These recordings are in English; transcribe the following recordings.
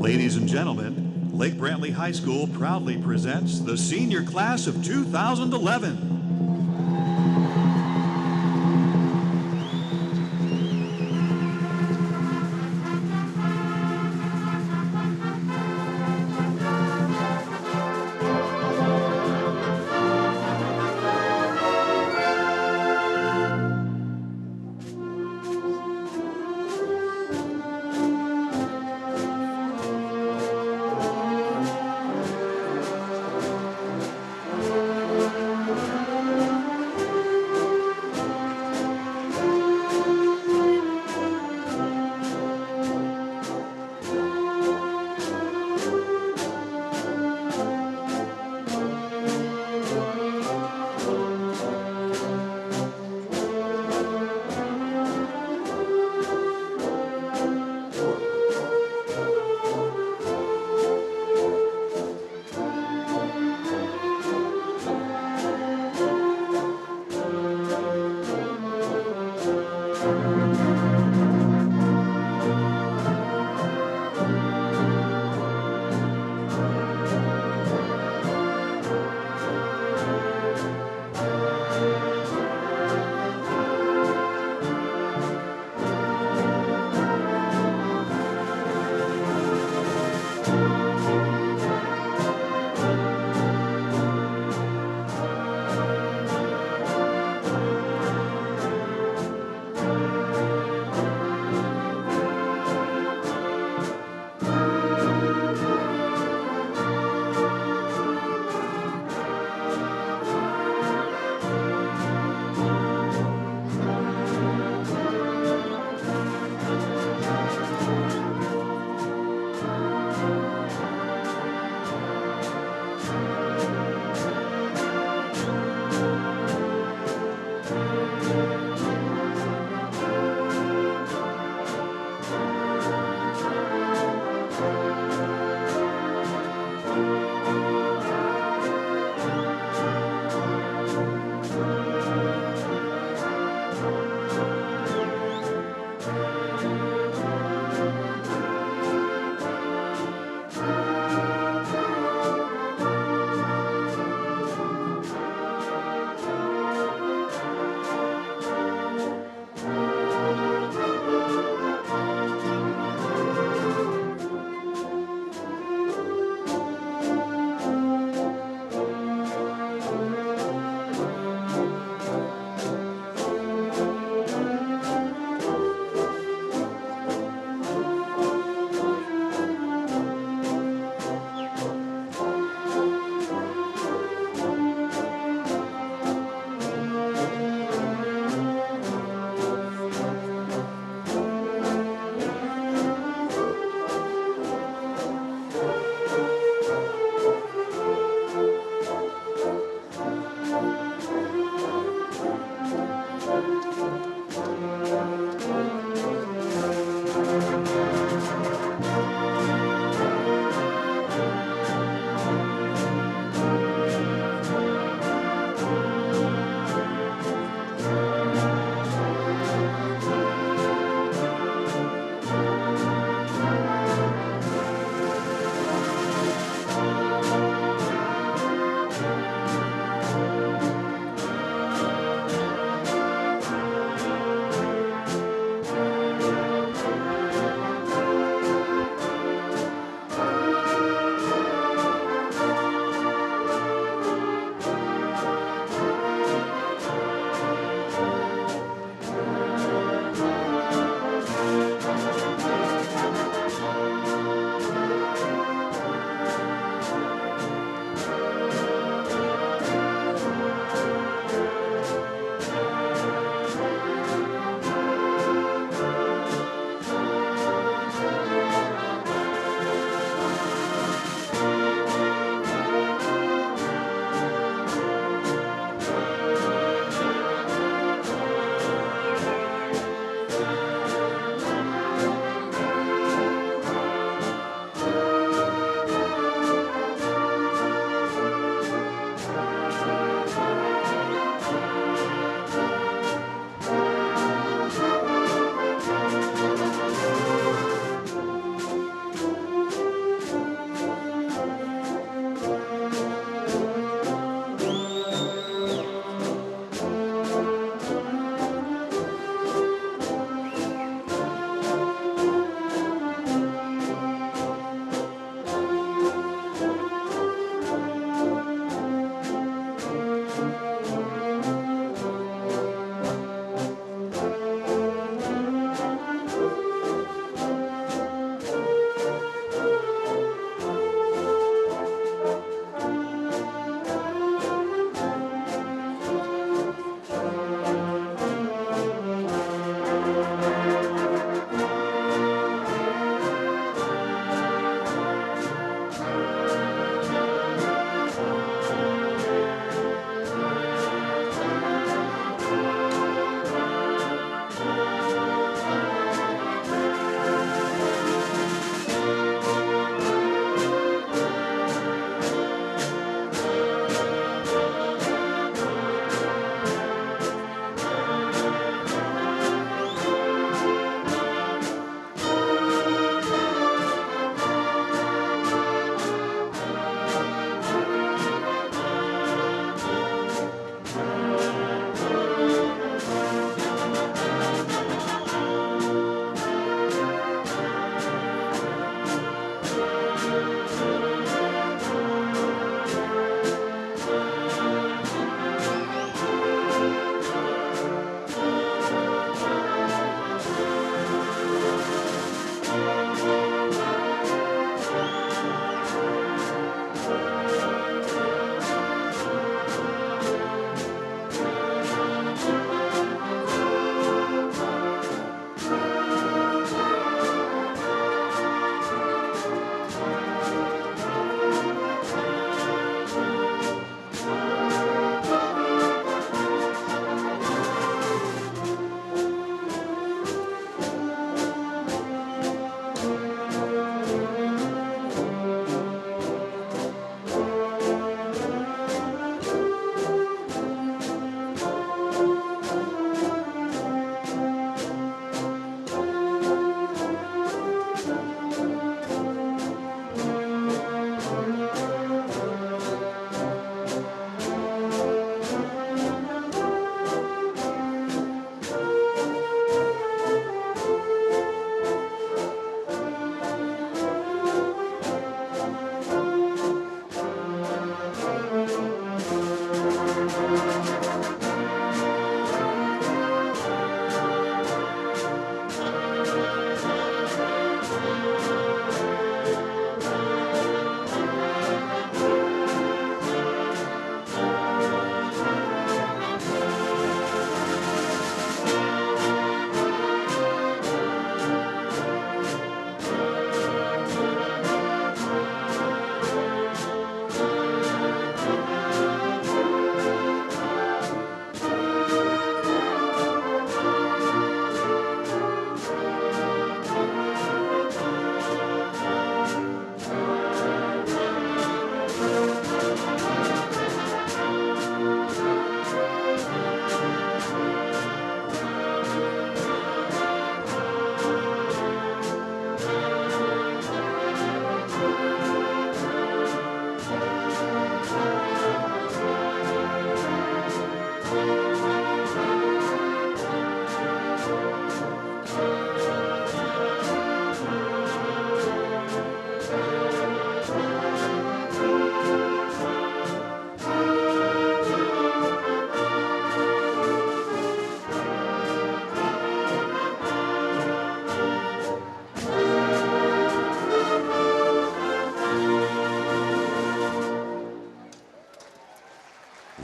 Ladies and gentlemen, Lake Brantley High School proudly presents the senior class of 2011.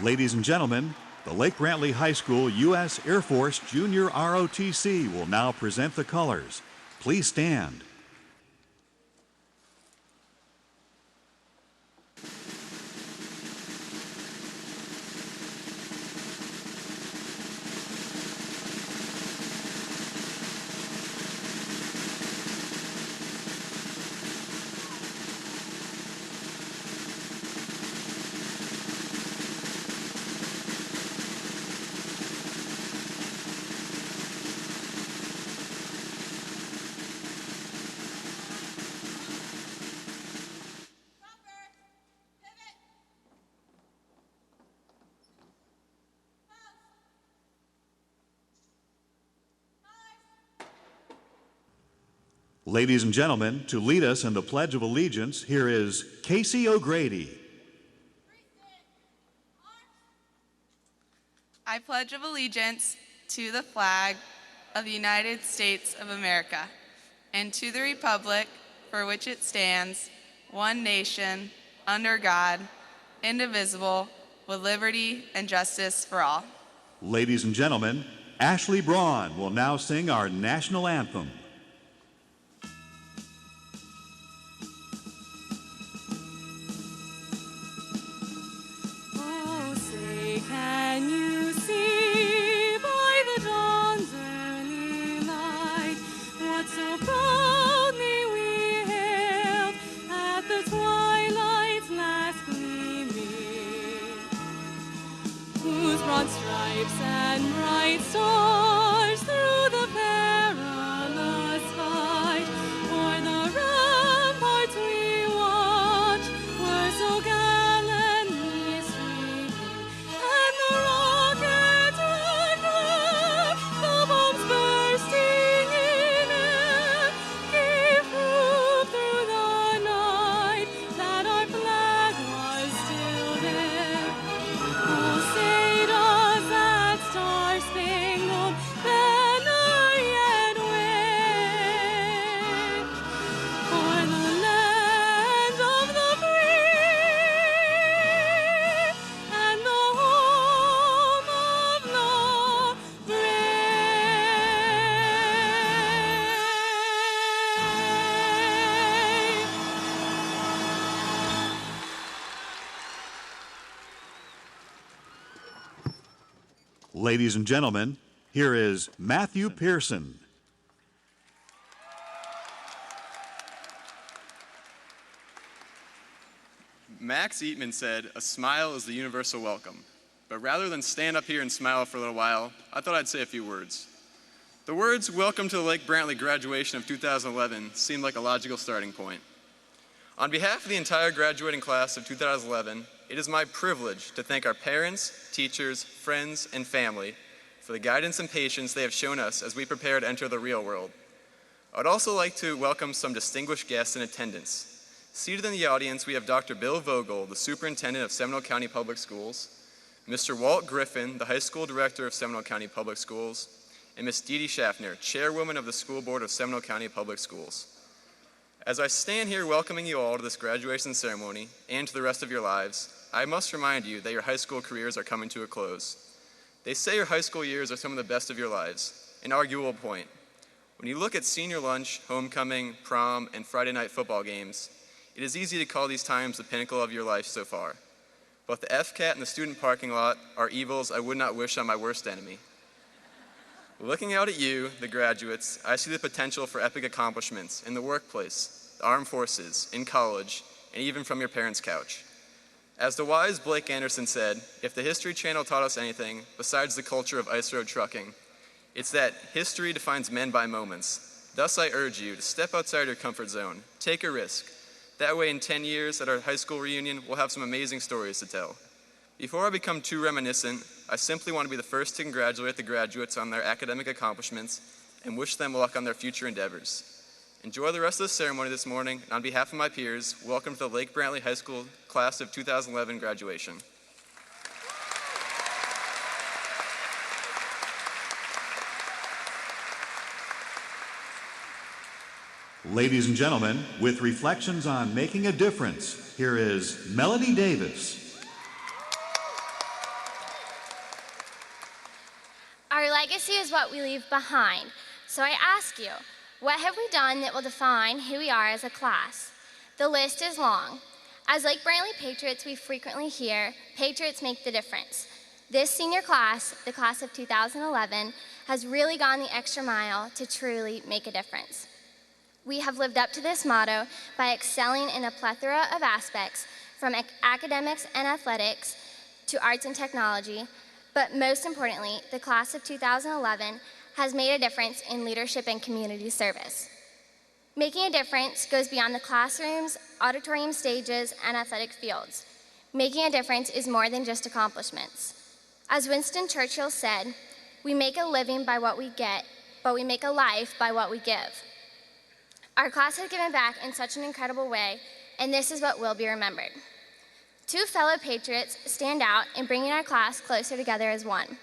Ladies and gentlemen, the Lake Brantley High School U.S. Air Force Junior ROTC will now present the colors. Please stand. Ladies and gentlemen, to lead us in the Pledge of Allegiance, here is Casey O'Grady. I pledge of allegiance to the flag of the United States of America and to the republic for which it stands, one nation, under God, indivisible, with liberty and justice for all. Ladies and gentlemen, Ashley Braun will now sing our national anthem. Can you see by the dawn's early light what so proudly we hailed at the twilight's last gleaming, whose broad stripes and bright stars through the perilous fight o'er the ramparts we watched were so gallantly streaming. The rockets red glare, the bombs bursting in air, gave proof through the night that our flag was still there. Oh, say does that star-spangled banner yet wave o'er the land of the free and the home of the brave. Ladies and gentlemen, here is Matthew Pearson. Max Eatman said, "A smile is the universal welcome." But rather than stand up here and smile for a little while, I thought I'd say a few words. The words, "Welcome to the Lake Brantley graduation of 2011, seemed like a logical starting point. On behalf of the entire graduating class of 2011, it is my privilege to thank our parents, teachers, friends, and family for the guidance and patience they have shown us as we prepare to enter the real world. I would also like to welcome some distinguished guests in attendance. Seated in the audience, we have Dr. Bill Vogel, the Superintendent of Seminole County Public Schools, Mr. Walt Griffin, the High School Director of Seminole County Public Schools, and Ms. Dee Dee Schaffner, Chairwoman of the School Board of Seminole County Public Schools. As I stand here welcoming you all to this graduation ceremony and to the rest of your lives, I must remind you that your high school careers are coming to a close. They say your high school years are some of the best of your lives, an arguable point. When you look at senior lunch, homecoming, prom, and Friday night football games, it is easy to call these times the pinnacle of your life so far. But the FCAT and the student parking lot are evils I would not wish on my worst enemy. Looking out at you, the graduates, I see the potential for epic accomplishments in the workplace, the armed forces, in college, and even from your parents' couch. As the wise Blake Anderson said, if the History Channel taught us anything besides the culture of ice road trucking, it's that history defines men by moments. Thus I urge you to step outside your comfort zone, take a risk. That way in 10 years at our high school reunion, we'll have some amazing stories to tell. Before I become too reminiscent, I simply want to be the first to congratulate the graduates on their academic accomplishments and wish them luck on their future endeavors. Enjoy the rest of the ceremony this morning, and on behalf of my peers, welcome to the Lake Brantley High School Class of 2011 graduation. Ladies and gentlemen, with reflections on making a difference, here is Melody Davis. is what we leave behind. So I ask you, what have we done that will define who we are as a class? The list is long. As Lake Brantley Patriots, we frequently hear, Patriots make the difference. This senior class, the class of 2011, has really gone the extra mile to truly make a difference. We have lived up to this motto by excelling in a plethora of aspects, from academics and athletics to arts and technology, but most importantly, the class of 2011 has made a difference in leadership and community service. Making a difference goes beyond the classrooms, auditorium stages, and athletic fields. Making a difference is more than just accomplishments. As Winston Churchill said, we make a living by what we get, but we make a life by what we give. Our class has given back in such an incredible way, and this is what will be remembered. Two fellow Patriots stand out in bringing our class closer together as one.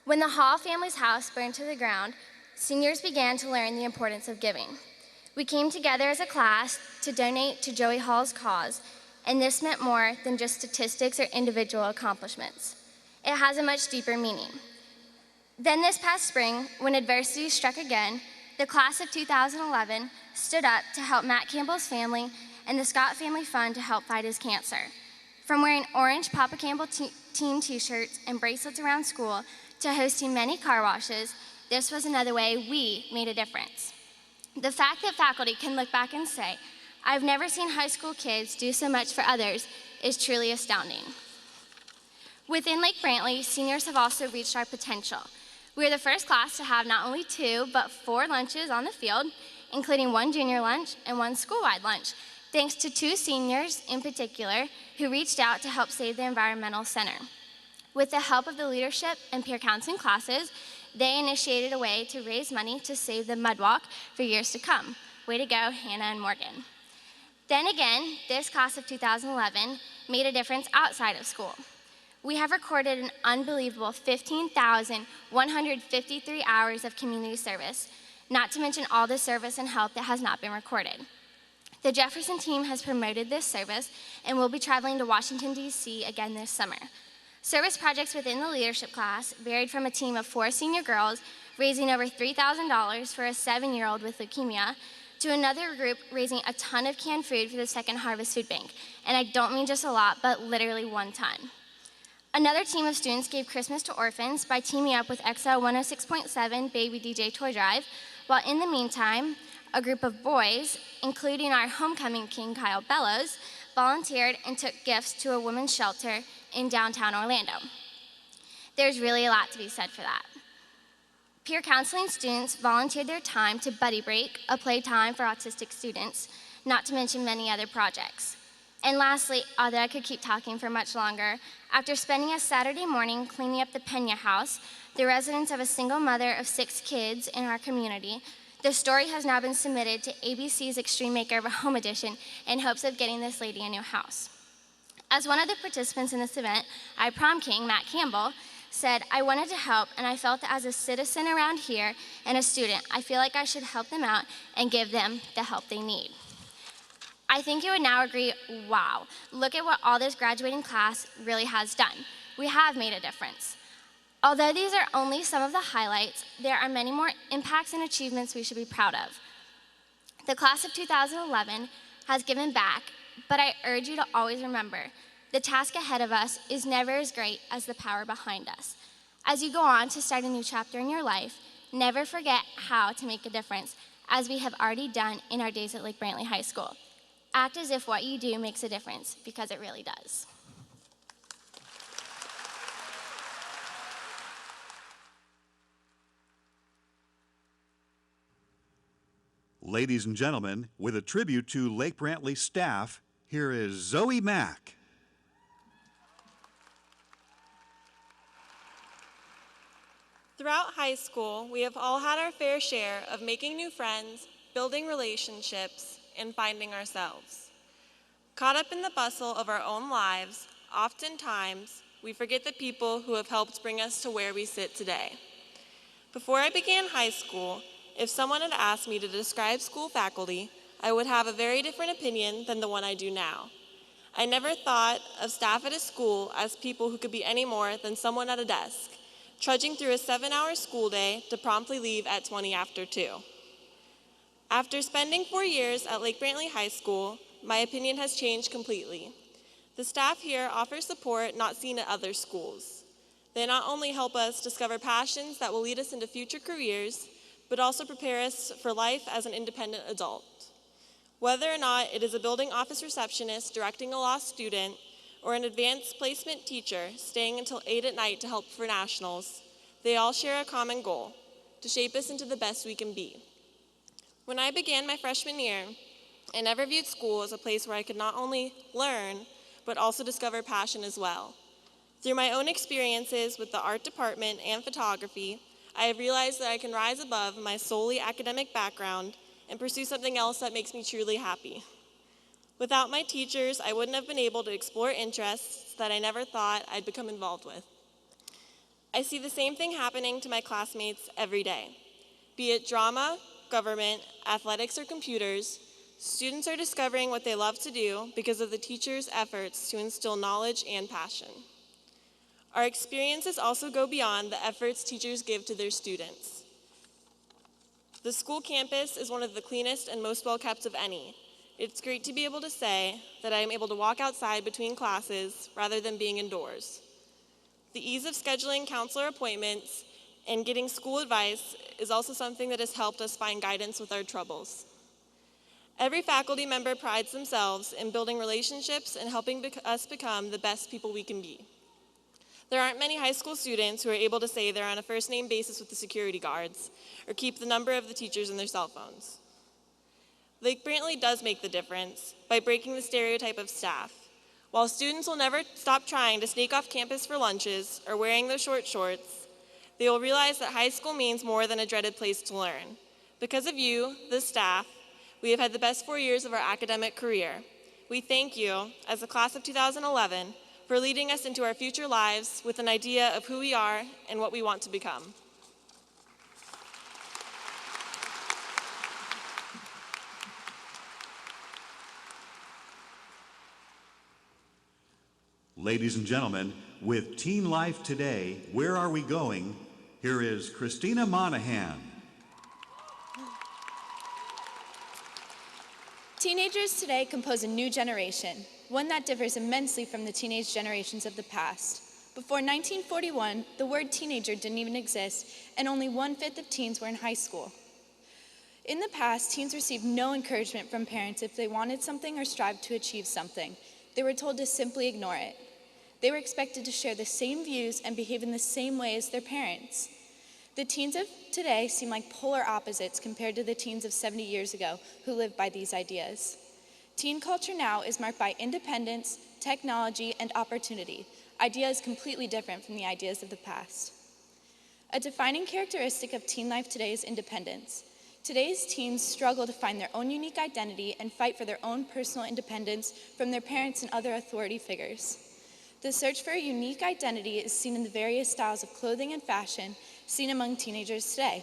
When the Hall family's house burned to the ground, seniors began to learn the importance of giving. We came together as a class to donate to Joey Hall's cause, and this meant more than just statistics or individual accomplishments. It has a much deeper meaning. Then this past spring, when adversity struck again, the class of 2011 stood up to help Matt Campbell's family and the Scott Family Fund to help fight his cancer. From wearing orange Papa Campbell team t-shirts and bracelets around school to hosting many car washes, this was another way we made a difference. The fact that faculty can look back and say, I've never seen high school kids do so much for others is truly astounding. Within Lake Brantley, seniors have also reached our potential. We are the first class to have not only 2, but 4 lunches on the field, including 1 junior lunch and 1 school-wide lunch, thanks to 2 seniors in particular who reached out to help save the environmental center. With the help of the leadership and peer counseling classes, they initiated a way to raise money to save the mud walk for years to come. Way to go, Hannah and Morgan. Then again, this class of 2011 made a difference outside of school. We have recorded an unbelievable 15,153 hours of community service, not to mention all the service and help that has not been recorded. The Jefferson team has promoted this service and will be traveling to Washington, D.C. again this summer. Service projects within the leadership class varied from a team of 4 senior girls raising over $3,000 for a 7-year-old with leukemia to another group raising a ton of canned food for the Second Harvest Food Bank. And I don't mean just a lot, but literally 1 ton. Another team of students gave Christmas to orphans by teaming up with XL 106.7 Baby DJ Toy Drive, while in the meantime, a group of boys, including our homecoming king Kyle Bellows, volunteered and took gifts to a women's shelter in downtown Orlando. There's really a lot to be said for that. Peer counseling students volunteered their time to Buddy Break, a playtime for autistic students, not to mention many other projects. And lastly, although I could keep talking for much longer, after spending a Saturday morning cleaning up the Pena house, the residence of a single mother of 6 kids in our community, the story has now been submitted to ABC's Extreme Makeover Home Edition in hopes of getting this lady a new house. As one of the participants in this event, our prom king, Matt Campbell, said, I wanted to help, and I felt that as a citizen around here and a student, I feel like I should help them out and give them the help they need. I think you would now agree, wow, look at what all this graduating class really has done. We have made a difference. Although these are only some of the highlights, there are many more impacts and achievements we should be proud of. The class of 2011 has given back, but I urge you to always remember, the task ahead of us is never as great as the power behind us. As you go on to start a new chapter in your life, never forget how to make a difference, as we have already done in our days at Lake Brantley High School. Act as if what you do makes a difference, because it really does. Ladies and gentlemen, with a tribute to Lake Brantley staff, here is Zoe Mack. Throughout high school, we have all had our fair share of making new friends, building relationships, and finding ourselves. Caught up in the bustle of our own lives, oftentimes we forget the people who have helped bring us to where we sit today. Before I began high school, if someone had asked me to describe school faculty, I would have a very different opinion than the one I do now. I never thought of staff at a school as people who could be any more than someone at a desk, trudging through a 7-hour school day to promptly leave at 20 after 2. After spending 4 years at Lake Brantley High School, my opinion has changed completely. The staff here offers support not seen at other schools. They not only help us discover passions that will lead us into future careers, but also prepare us for life as an independent adult. Whether or not it is a building office receptionist directing a lost student, or an advanced placement teacher staying until 8 at night to help for nationals, they all share a common goal: to shape us into the best we can be. When I began my freshman year, I never viewed school as a place where I could not only learn, but also discover passion as well. Through my own experiences with the art department and photography, I have realized that I can rise above my solely academic background and pursue something else that makes me truly happy. Without my teachers, I wouldn't have been able to explore interests that I never thought I'd become involved with. I see the same thing happening to my classmates every day. Be it drama, government, athletics, or computers, students are discovering what they love to do because of the teachers' efforts to instill knowledge and passion. Our experiences also go beyond the efforts teachers give to their students. The school campus is one of the cleanest and most well-kept of any. It's great to be able to say that I am able to walk outside between classes rather than being indoors. The ease of scheduling counselor appointments and getting school advice is also something that has helped us find guidance with our troubles. Every faculty member prides themselves in building relationships and helping us become the best people we can be. There aren't many high school students who are able to say they're on a first-name basis with the security guards or keep the number of the teachers in their cell phones. Lake Brantley does make the difference by breaking the stereotype of staff. While students will never stop trying to sneak off campus for lunches or wearing those short shorts, they will realize that high school means more than a dreaded place to learn. Because of you, the staff, we have had the best 4 years of our academic career. We thank you, as the class of 2011, for leading us into our future lives with an idea of who we are and what we want to become. Ladies and gentlemen, with Teen Life Today, Where Are We Going? Here is Christina Monahan. Teenagers today compose a new generation, one that differs immensely from the teenage generations of the past. Before 1941, the word teenager didn't even exist, and only 1/5 of teens were in high school. In the past, teens received no encouragement from parents if they wanted something or strived to achieve something. They were told to simply ignore it. They were expected to share the same views and behave in the same way as their parents. The teens of today seem like polar opposites compared to the teens of 70 years ago who lived by these ideas. Teen culture now is marked by independence, technology, and opportunity, ideas completely different from the ideas of the past. A defining characteristic of teen life today is independence. Today's teens struggle to find their own unique identity and fight for their own personal independence from their parents and other authority figures. The search for a unique identity is seen in the various styles of clothing and fashion seen among teenagers today.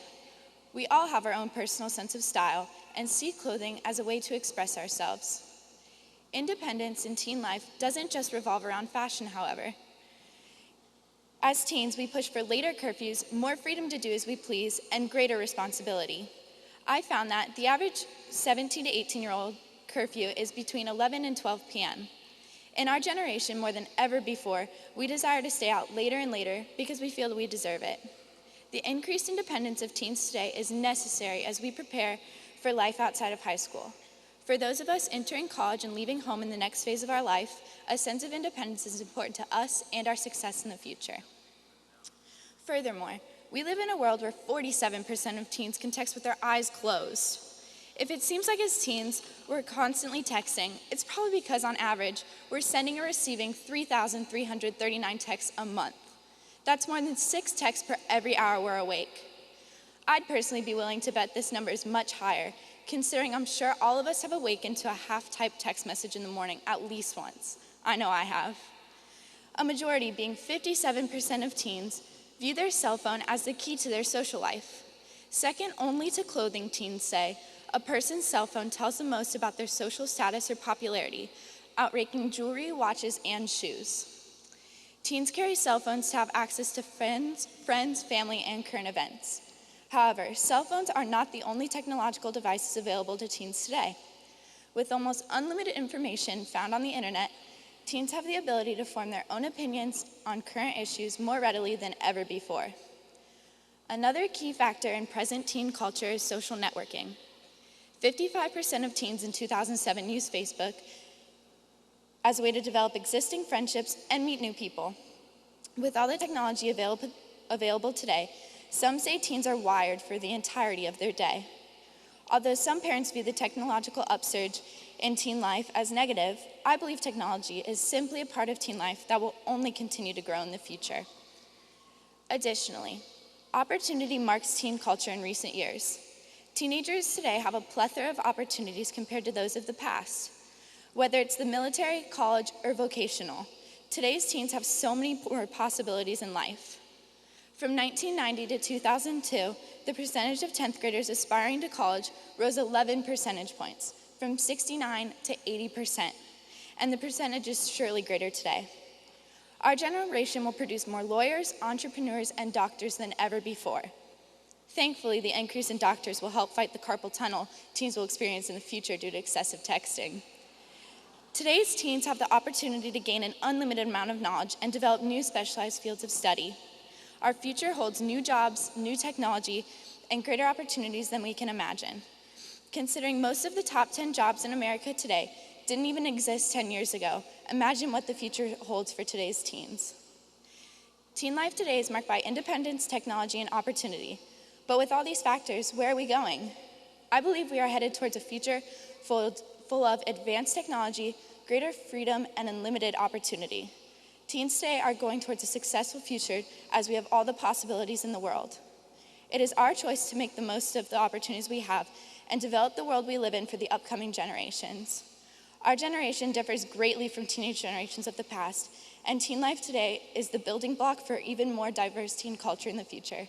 We all have our own personal sense of style and see clothing as a way to express ourselves. Independence in teen life doesn't just revolve around fashion, however. As teens, we push for later curfews, more freedom to do as we please, and greater responsibility. I found that the average 17 to 18-year-old curfew is between 11 and 12 p.m. In our generation, more than ever before, we desire to stay out later and later because we feel that we deserve it. The increased independence of teens today is necessary as we prepare for life outside of high school. For those of us entering college and leaving home in the next phase of our life, a sense of independence is important to us and our success in the future. Furthermore, we live in a world where 47% of teens can text with their eyes closed. If it seems like as teens we're constantly texting, it's probably because on average we're sending or receiving 3,339 texts a month. That's more than 6 texts per every hour we're awake. I'd personally be willing to bet this number is much higher, considering I'm sure all of us have awakened to a half-typed text message in the morning at least once. I know I have. A majority, being 57% of teens, view their cell phone as the key to their social life. Second only to clothing, teens say, a person's cell phone tells the most about their social status or popularity, outranking jewelry, watches, and shoes. Teens carry cell phones to have access to friends, family, and current events. However, cell phones are not the only technological devices available to teens today. With almost unlimited information found on the internet, teens have the ability to form their own opinions on current issues more readily than ever before. Another key factor in present teen culture is social networking. 55% of teens in 2007 used Facebook as a way to develop existing friendships and meet new people. With all the technology available today, some say teens are wired for the entirety of their day. Although some parents view the technological upsurge in teen life as negative, I believe technology is simply a part of teen life that will only continue to grow in the future. Additionally, opportunity marks teen culture in recent years. Teenagers today have a plethora of opportunities compared to those of the past. Whether it's the military, college, or vocational, today's teens have so many more possibilities in life. From 1990 to 2002, the percentage of 10th graders aspiring to college rose 11 percentage points, from 69 to 80%, and the percentage is surely greater today. Our generation will produce more lawyers, entrepreneurs, and doctors than ever before. Thankfully, the increase in doctors will help fight the carpal tunnel teens will experience in the future due to excessive texting. Today's teens have the opportunity to gain an unlimited amount of knowledge and develop new specialized fields of study. Our future holds new jobs, new technology, and greater opportunities than we can imagine. Considering most of the top 10 jobs in America today didn't even exist 10 years ago, imagine what the future holds for today's teens. Teen life today is marked by independence, technology, and opportunity. But with all these factors, where are we going? I believe we are headed towards a future full of advanced technology, greater freedom, and unlimited opportunity. Teens today are going towards a successful future as we have all the possibilities in the world. It is our choice to make the most of the opportunities we have and develop the world we live in for the upcoming generations. Our generation differs greatly from teenage generations of the past, and teen life today is the building block for even more diverse teen culture in the future.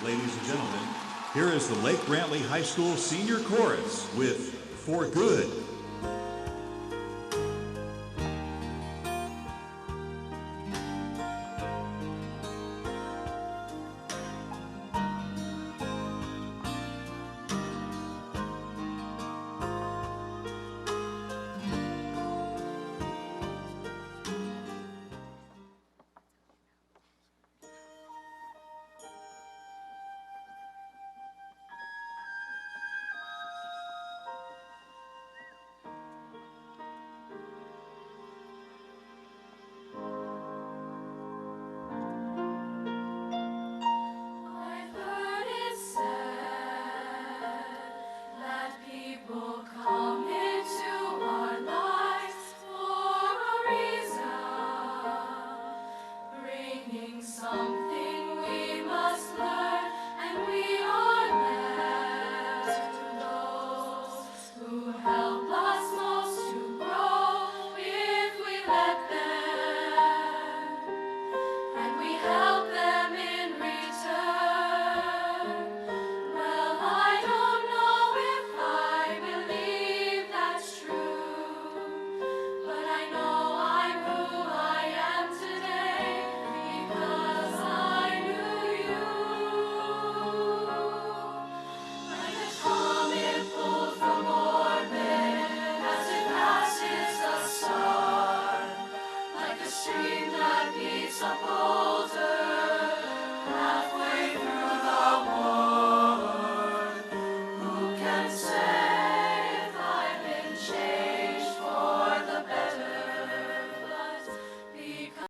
Ladies and gentlemen, here is the Lake Brantley High School Senior Chorus with For Good.